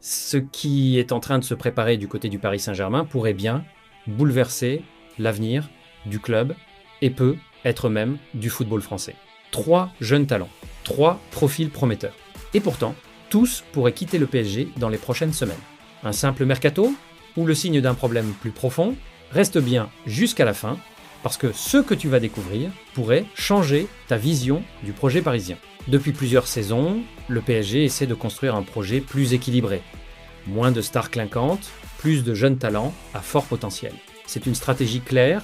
Ce qui est en train de se préparer du côté du Paris Saint-Germain pourrait bien bouleverser l'avenir du club et peut être même du football français. 3 jeunes talents, 3 profils prometteurs. Et pourtant, tous pourraient quitter le PSG dans les prochaines semaines. Un simple mercato ou le signe d'un problème plus profond? Reste bien jusqu'à la fin, parce que ce que tu vas découvrir pourrait changer ta vision du projet parisien. Depuis plusieurs saisons, le PSG essaie de construire un projet plus équilibré. Moins de stars clinquantes, plus de jeunes talents à fort potentiel. C'est une stratégie claire,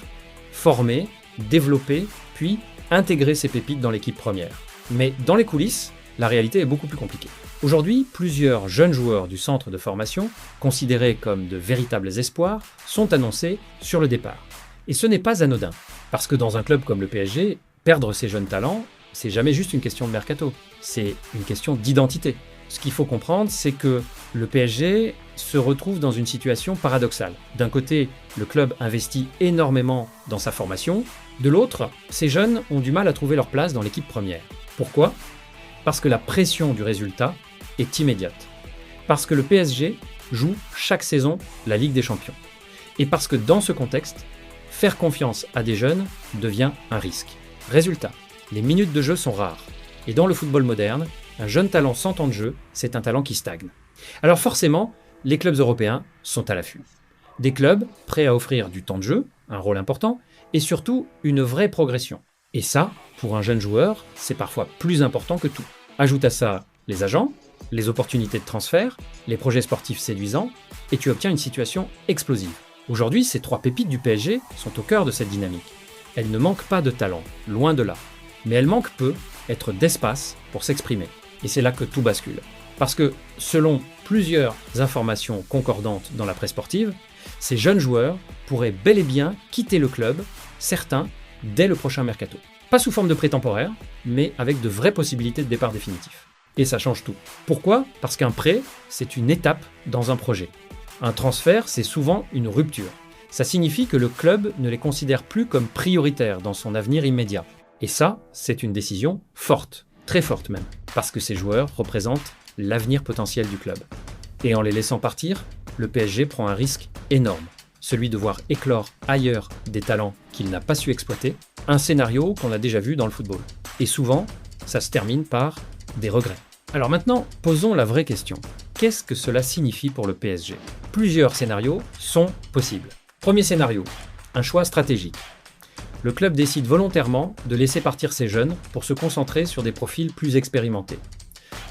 former, développer, puis intégrer ces pépites dans l'équipe première. Mais dans les coulisses, la réalité est beaucoup plus compliquée. Aujourd'hui, plusieurs jeunes joueurs du centre de formation, considérés comme de véritables espoirs, sont annoncés sur le départ. Et ce n'est pas anodin, parce que dans un club comme le PSG, perdre ses jeunes talents, c'est jamais juste une question de mercato, c'est une question d'identité. Ce qu'il faut comprendre, c'est que le PSG se retrouve dans une situation paradoxale. D'un côté, le club investit énormément dans sa formation, de l'autre, ces jeunes ont du mal à trouver leur place dans l'équipe première. Pourquoi ? Parce que la pression du résultat est immédiate. Parce que le PSG joue chaque saison la Ligue des Champions. Et parce que dans ce contexte, faire confiance à des jeunes devient un risque. Résultat, les minutes de jeu sont rares. Et dans le football moderne, un jeune talent sans temps de jeu, c'est un talent qui stagne. Alors forcément, les clubs européens sont à l'affût. Des clubs prêts à offrir du temps de jeu, un rôle important, et surtout une vraie progression. Et ça, pour un jeune joueur, c'est parfois plus important que tout. Ajoute à ça les agents, les opportunités de transfert, les projets sportifs séduisants, et tu obtiens une situation explosive. Aujourd'hui, ces 3 pépites du PSG sont au cœur de cette dynamique. Elles ne manquent pas de talent, loin de là. Mais elles manquent peu d'espace pour s'exprimer. Et c'est là que tout bascule. Parce que, selon plusieurs informations concordantes dans la presse sportive, ces jeunes joueurs pourraient bel et bien quitter le club, certains, dès le prochain mercato. Pas sous forme de prêt temporaire, mais avec de vraies possibilités de départ définitif. Et ça change tout. Pourquoi ? Parce qu'un prêt, c'est une étape dans un projet. Un transfert, c'est souvent une rupture. Ça signifie que le club ne les considère plus comme prioritaires dans son avenir immédiat. Et ça, c'est une décision forte, très forte même, parce que ces joueurs représentent l'avenir potentiel du club. Et en les laissant partir, le PSG prend un risque énorme, celui de voir éclore ailleurs des talents qu'il n'a pas su exploiter, un scénario qu'on a déjà vu dans le football. Et souvent, ça se termine par des regrets. Alors maintenant, posons la vraie question. Qu'est-ce que cela signifie pour le PSG ? Plusieurs scénarios sont possibles. Premier scénario, un choix stratégique. Le club décide volontairement de laisser partir ses jeunes pour se concentrer sur des profils plus expérimentés.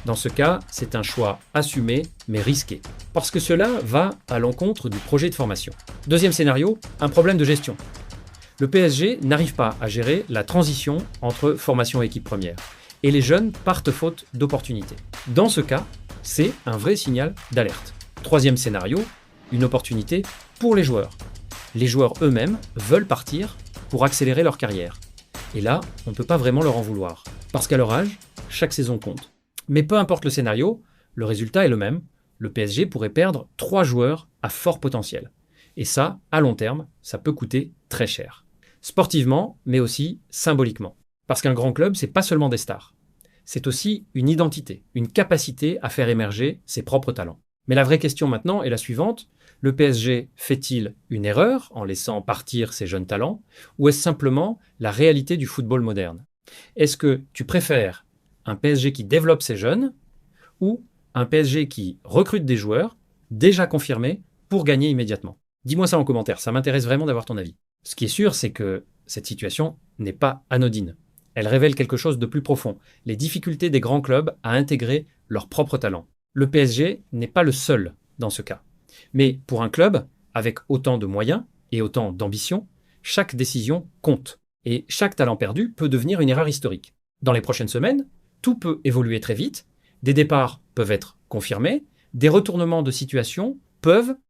Dans ce cas, c'est un choix assumé mais risqué, parce que cela va à l'encontre du projet de formation. Deuxième scénario, un problème de gestion. Le PSG n'arrive pas à gérer la transition entre formation et équipe première, et les jeunes partent faute d'opportunités. Dans ce cas, c'est un vrai signal d'alerte. Troisième scénario, une opportunité pour les joueurs. Les joueurs eux-mêmes veulent partir pour accélérer leur carrière. Et là, on ne peut pas vraiment leur en vouloir. Parce qu'à leur âge, chaque saison compte. Mais peu importe le scénario, le résultat est le même. Le PSG pourrait perdre 3 joueurs à fort potentiel. Et ça, à long terme, ça peut coûter très cher. Sportivement, mais aussi symboliquement. Parce qu'un grand club, c'est pas seulement des stars. C'est aussi une identité, une capacité à faire émerger ses propres talents. Mais la vraie question maintenant est la suivante. Le PSG fait-il une erreur en laissant partir ses jeunes talents, ou est-ce simplement la réalité du football moderne ? Est-ce que tu préfères un PSG qui développe ses jeunes ou un PSG qui recrute des joueurs déjà confirmés pour gagner immédiatement ? Dis-moi ça en commentaire, ça m'intéresse vraiment d'avoir ton avis. Ce qui est sûr, c'est que cette situation n'est pas anodine. Elle révèle quelque chose de plus profond, les difficultés des grands clubs à intégrer leurs propres talents. Le PSG n'est pas le seul dans ce cas. Mais pour un club, avec autant de moyens et autant d'ambition, chaque décision compte. Et chaque talent perdu peut devenir une erreur historique. Dans les prochaines semaines, tout peut évoluer très vite, des départs peuvent être confirmés, des retournements de situation peuvent